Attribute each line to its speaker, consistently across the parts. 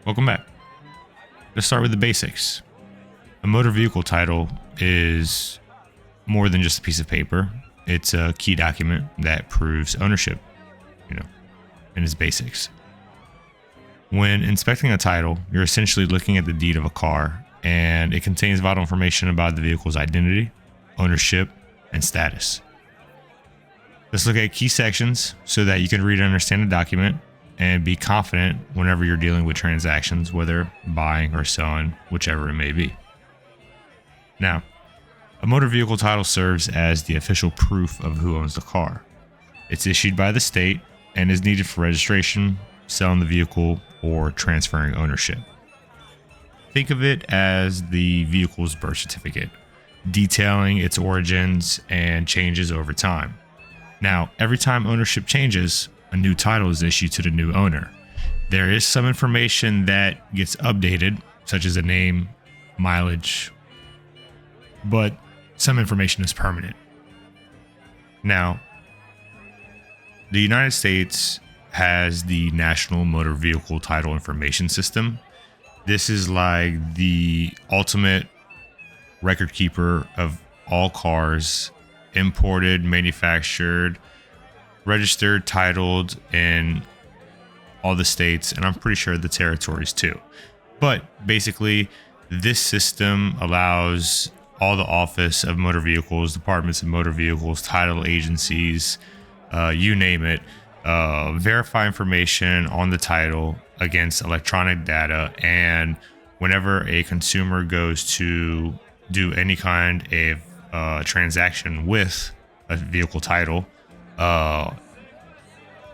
Speaker 1: Welcome back. Let's start with the basics. A motor vehicle title is more than just a piece of paper. It's a key document that proves ownership, in its basics. When inspecting a title, you're essentially looking at the deed of a car, and it contains vital information about the vehicle's identity, ownership, and status. Let's look at key sections so that you can read and understand the document and be confident whenever you're dealing with transactions, whether buying or selling, whichever it may be. Now, a motor vehicle title serves as the official proof of who owns the car. It's issued by the state and is needed for registration, selling the vehicle, or transferring ownership. Think of it as the vehicle's birth certificate, detailing its origins and changes over time. Now, every time ownership changes, a new title is issued to the new owner. There is some information that gets updated, such as a name, mileage, but some information is permanent. Now, the United States has the National Motor Vehicle Title Information System. This is like the ultimate record keeper of all cars imported, manufactured, registered, titled in all the states, and I'm pretty sure the territories too. But basically, this system allows all the Office of Motor Vehicles, departments of motor vehicles, title agencies, you name it, verify information on the title against electronic data. And whenever a consumer goes to do any kind of transaction with a vehicle title,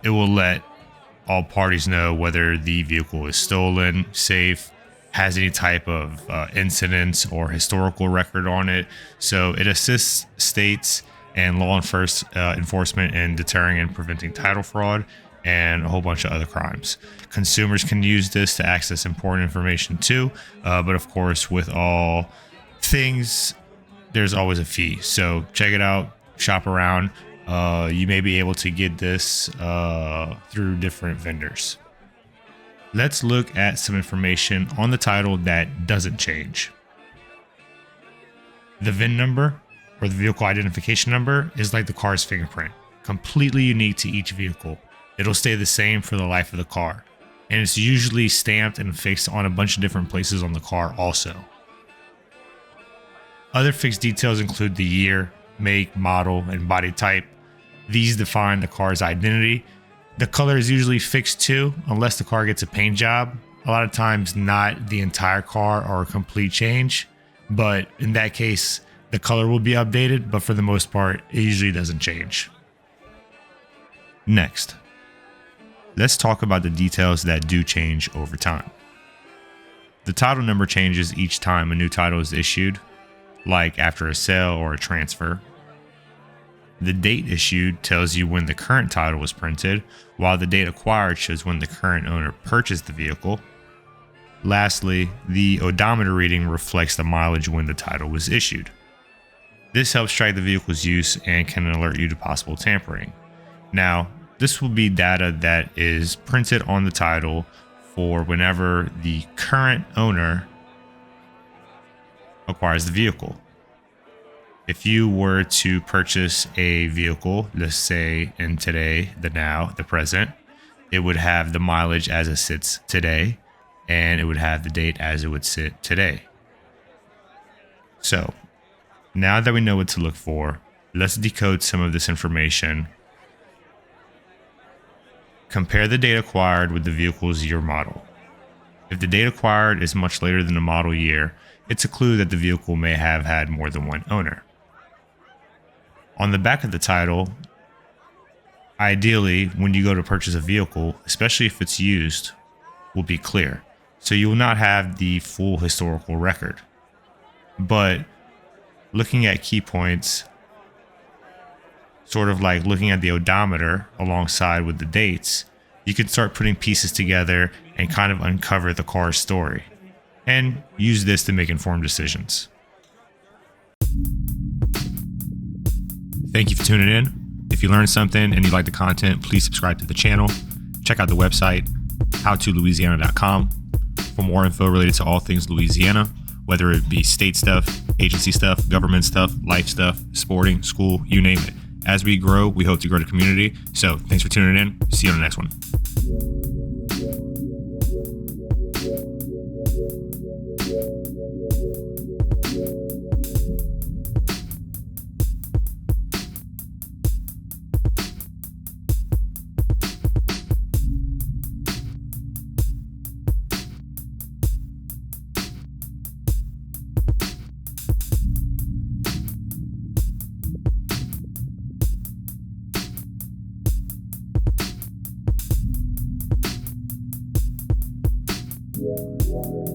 Speaker 1: it will let all parties know whether the vehicle is stolen, safe, has any type of incidents or historical record on it. So it assists states and law enforcement in deterring and preventing title fraud and a whole bunch of other crimes. Consumers can use this to access important information too, but of course, with all things, there's always a fee. So check it out, shop around. You may be able to get this through different vendors. Let's look at some information on the title that doesn't change. The VIN number, or the vehicle identification number, is like the car's fingerprint, completely unique to each vehicle. It'll stay the same for the life of the car, and it's usually stamped and fixed on a bunch of different places on the car also. Other fixed details include the year, make, model, and body type. These define the car's identity. The color is usually fixed too, unless the car gets a paint job. A lot of times not the entire car or a complete change, but in that case, the color will be updated, but for the most part, it usually doesn't change. Next, let's talk about the details that do change over time. The title number changes each time a new title is issued, like after a sale or a transfer. The date issued tells you when the current title was printed, while the date acquired shows when the current owner purchased the vehicle. Lastly, the odometer reading reflects the mileage when the title was issued. This helps track the vehicle's use and can alert you to possible tampering. Now, this will be data that is printed on the title for whenever the current owner acquires the vehicle. If you were to purchase a vehicle, let's say in today, the now, the present, it would have the mileage as it sits today, and it would have the date as it would sit today. So, now that we know what to look for, let's decode some of this information. Compare the date acquired with the vehicle's year model. If the date acquired is much later than the model year, it's a clue that the vehicle may have had more than one owner. On the back of the title, ideally, when you go to purchase a vehicle, especially if it's used, will be clear. So you will not have the full historical record. But looking at key points, sort of like looking at the odometer alongside with the dates, you can start putting pieces together and kind of uncover the car's story, and use this to make informed decisions. Thank you for tuning in. If you learned something and you like the content, please subscribe to the channel. Check out the website, howtolouisiana.com. for more info related to all things Louisiana, whether it be state stuff, agency stuff, government stuff, life stuff, sporting, school, you name it. As we grow, we hope to grow the community. So thanks for tuning in. See you on the next one.
Speaker 2: Yeah.